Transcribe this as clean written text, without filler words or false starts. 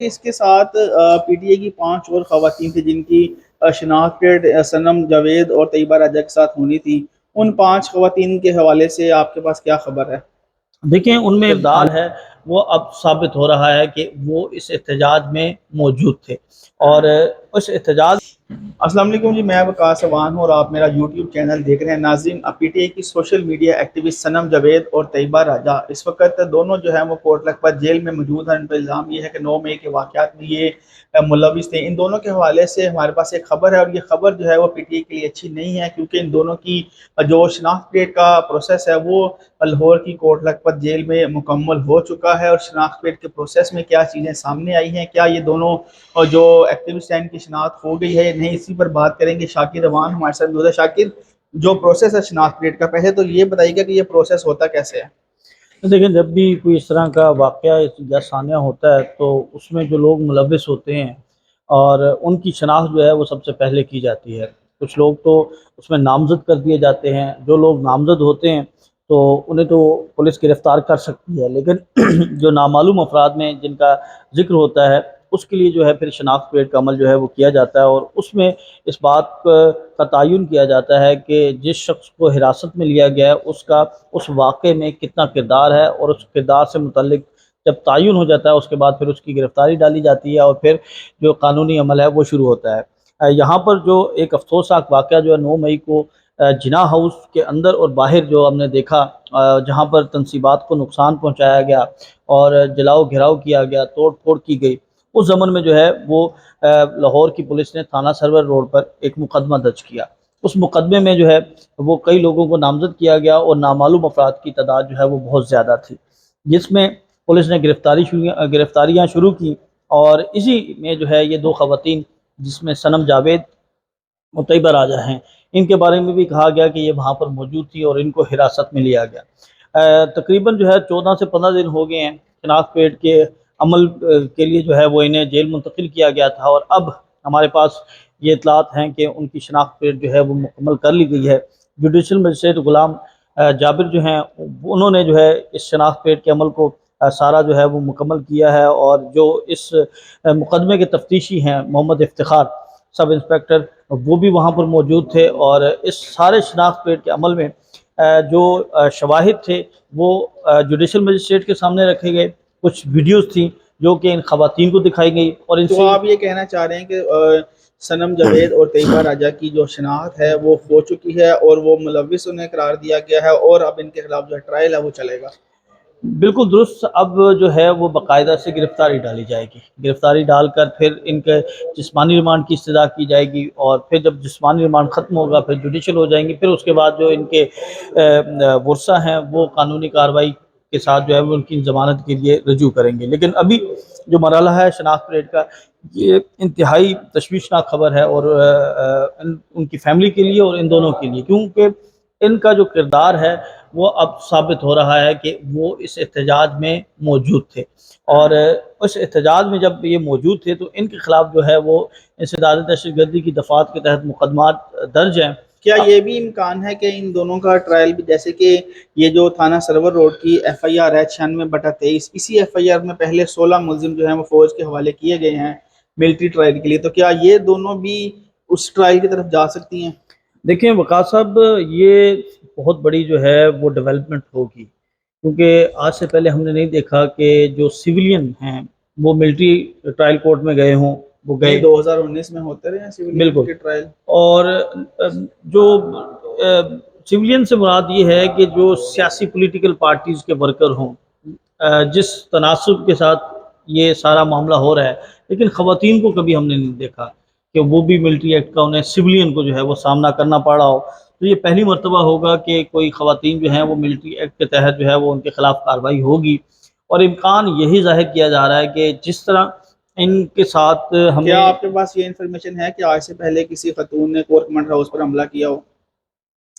اس کے ساتھ P T A کی 5 اور خواتین تھیں جن کی شناخت صنم جاوید اور طیبہ راجہ کے ساتھ ہونی تھی۔ ان 5 خواتین کے حوالے سے آپ کے پاس کیا خبر ہے؟ دیکھیں ان میں کردار ہے وہ اب ثابت ہو رہا ہے کہ وہ اس احتجاج میں موجود تھے اور اس احتجاج السلام علیکم جی، میں وقاص عوان ہوں اور آپ میرا یوٹیوب چینل دیکھ رہے ہیں۔ ناظرین، پی ٹی اے کی سوشل میڈیا ایکٹیوسٹ صنم جاوید اور طیبہ راجہ اس وقت دونوں جو ہیں وہ کوٹ لکھپت جیل میں موجود ہیں۔ ان پر الزام یہ ہے کہ 9 مئی کے واقعات میں یہ ملوث تھے۔ ان دونوں کے حوالے سے ہمارے پاس ایک خبر ہے اور یہ خبر جو ہے وہ پی ٹی اے کے لیے اچھی نہیں ہے، کیونکہ ان دونوں کی جو شناخت پیٹ کا پروسیس ہے وہ لاہور کی کوٹ لکھپت جیل میں مکمل ہو چکا ہے۔ اور شناخت پیٹ کے پروسیس میں کیا چیزیں سامنے آئی ہیں، کیا یہ دونوں جو ایکٹیوسٹ ہیں ان کی شناخت ہو گئی ہے یا نہیں، اسی پر بات کریں گے۔ شاکر روان ہمارے ساتھ موجود ہے۔ شاکر، جو پروسیس ہے شناخت پیٹ کا، پہلے تو یہ بتائیے گا کہ یہ پروسیس ہوتا کیسے ہے؟ دیکھیں جب بھی کوئی اس طرح کا واقعہ یا ثانیہ ہوتا ہے تو اس میں جو لوگ ملوث ہوتے ہیں اور ان کی شناخت جو ہے وہ سب سے پہلے کی جاتی ہے۔ کچھ لوگ تو اس میں نامزد کر دیے جاتے ہیں، جو لوگ نامزد ہوتے ہیں تو انہیں تو پولیس گرفتار کر سکتی ہے، لیکن جو نامعلوم افراد میں جن کا ذکر ہوتا ہے اس کے لیے جو ہے پھر شناخت پیٹ کا عمل جو ہے وہ کیا جاتا ہے، اور اس میں اس بات کا تعین کیا جاتا ہے کہ جس شخص کو حراست میں لیا گیا ہے اس کا اس واقعے میں کتنا کردار ہے، اور اس کردار سے متعلق جب تعین ہو جاتا ہے اس کے بعد پھر اس کی گرفتاری ڈالی جاتی ہے اور پھر جو قانونی عمل ہے وہ شروع ہوتا ہے۔ یہاں پر جو ایک افسوسناک واقعہ جو ہے 9 مئی کو جناح ہاؤس کے اندر اور باہر جو ہم نے دیکھا، جہاں پر تنصیبات کو نقصان پہنچایا گیا اور جلاؤ گھراؤ کیا گیا، توڑ پھوڑ کی گئی، اس زمن میں جو ہے وہ لاہور کی پولیس نے تھانہ سرور روڈ پر ایک مقدمہ درج کیا۔ اس مقدمے میں جو ہے وہ کئی لوگوں کو نامزد کیا گیا اور نامعلوم افراد کی تعداد جو ہے وہ بہت زیادہ تھی، جس میں پولیس نے گرفتاریاں شروع کی، اور اسی میں جو ہے یہ 2 خواتین جس میں صنم جاوید اور طیبہ راجہ ہیں، ان کے بارے میں بھی کہا گیا کہ یہ وہاں پر موجود تھی اور ان کو حراست میں لیا گیا۔ تقریباً جو ہے 14 سے 15 دن ہو گئے ہیں شناخت پیٹ کے عمل کے لیے جو ہے وہ انہیں جیل منتقل کیا گیا تھا، اور اب ہمارے پاس یہ اطلاعات ہیں کہ ان کی شناخت پیٹ جو ہے وہ مکمل کر لی گئی ہے۔ جوڈیشل مجسٹریٹ غلام جابر جو ہیں انہوں نے جو ہے اس شناخت پیٹ کے عمل کو سارا جو ہے وہ مکمل کیا ہے، اور جو اس مقدمے کے تفتیشی ہیں محمد افتخار سب انسپیکٹر، وہ بھی وہاں پر موجود تھے، اور اس سارے شناخت پیٹ کے عمل میں جو شواہد تھے وہ جوڈیشل مجسٹریٹ کے سامنے رکھے گئے، کچھ ویڈیوز تھیں جو کہ ان خواتین کو دکھائی گئی، اور ان تو سے آپ یہ کہنا چاہ رہے ہیں کہ صنم جاوید اور طیبہ راجہ کی جو شناخت ہے وہ ہو چکی ہے اور وہ ملوث انہیں قرار دیا گیا ہے، اور اب ان کے خلاف جو ٹرائل ہے وہ چلے گا؟ بالکل درست۔ اب جو ہے وہ باقاعدہ سے گرفتاری ڈالی جائے گی، گرفتاری ڈال کر پھر ان کے جسمانی ریمانڈ کی استدعا کی جائے گی، اور پھر جب جسمانی ریمانڈ ختم ہوگا پھر جوڈیشل ہو جائیں گی، پھر اس کے بعد جو ان کے ورثہ ہیں وہ قانونی کارروائی کے ساتھ جو ہے وہ ان کی ضمانت کے لیے رجوع کریں گے۔ لیکن ابھی جو مرحلہ ہے شناخت پیٹ کا، یہ انتہائی تشویشناک خبر ہے، اور ان کی فیملی کے لیے اور ان دونوں کے لیے، کیونکہ ان کا جو کردار ہے وہ اب ثابت ہو رہا ہے کہ وہ اس احتجاج میں موجود تھے، اور اس احتجاج میں جب یہ موجود تھے تو ان کے خلاف جو ہے وہ انسداد دہشت گردی کی دفعات کے تحت مقدمات درج ہیں۔ کیا یہ بھی امکان ہے کہ ان دونوں کا ٹرائل بھی، جیسے کہ یہ جو تھانہ سرور روڈ کی ایف آئی آر ہے 96/23، اسی ایف آئی آر میں پہلے 16 ملزم جو ہیں وہ فوج کے حوالے کیے گئے ہیں ملٹری ٹرائل کے لیے، تو کیا یہ دونوں بھی اس ٹرائل کی طرف جا سکتی ہیں؟ دیکھیں وقاص صاحب، یہ بہت بڑی جو ہے وہ ڈیولپمنٹ ہوگی، کیونکہ آج سے پہلے ہم نے نہیں دیکھا کہ جو سیولین ہیں وہ ملٹری ٹرائل کورٹ میں گئے ہوں، وہ گئے 2019 میں ہوتے رہے ہیں سیولین بالکل، کے ٹرائل۔ اور جو سیولین سے مراد یہ ہے کہ جو سیاسی پولیٹیکل پارٹیز کے ورکر ہوں، جس تناسب کے ساتھ یہ سارا معاملہ ہو رہا ہے، لیکن خواتین کو کبھی ہم نے نہیں دیکھا کہ وہ بھی ملٹری ایکٹ کا انہیں سیولین کو جو ہے وہ سامنا کرنا پڑا ہو۔ تو یہ پہلی مرتبہ ہوگا کہ کوئی خواتین جو ہیں وہ ملٹری ایکٹ کے تحت جو ہے وہ ان کے خلاف کارروائی ہوگی، اور امکان یہی ظاہر کیا جا رہا ہے کہ جس طرح ان کے ساتھ کیا ہمیں آپ کے پاس یہ انفارمیشن ہے کہ آج سے پہلے کسی خاتون نے کور کمانڈر ہاؤس پر حملہ کیا ہو؟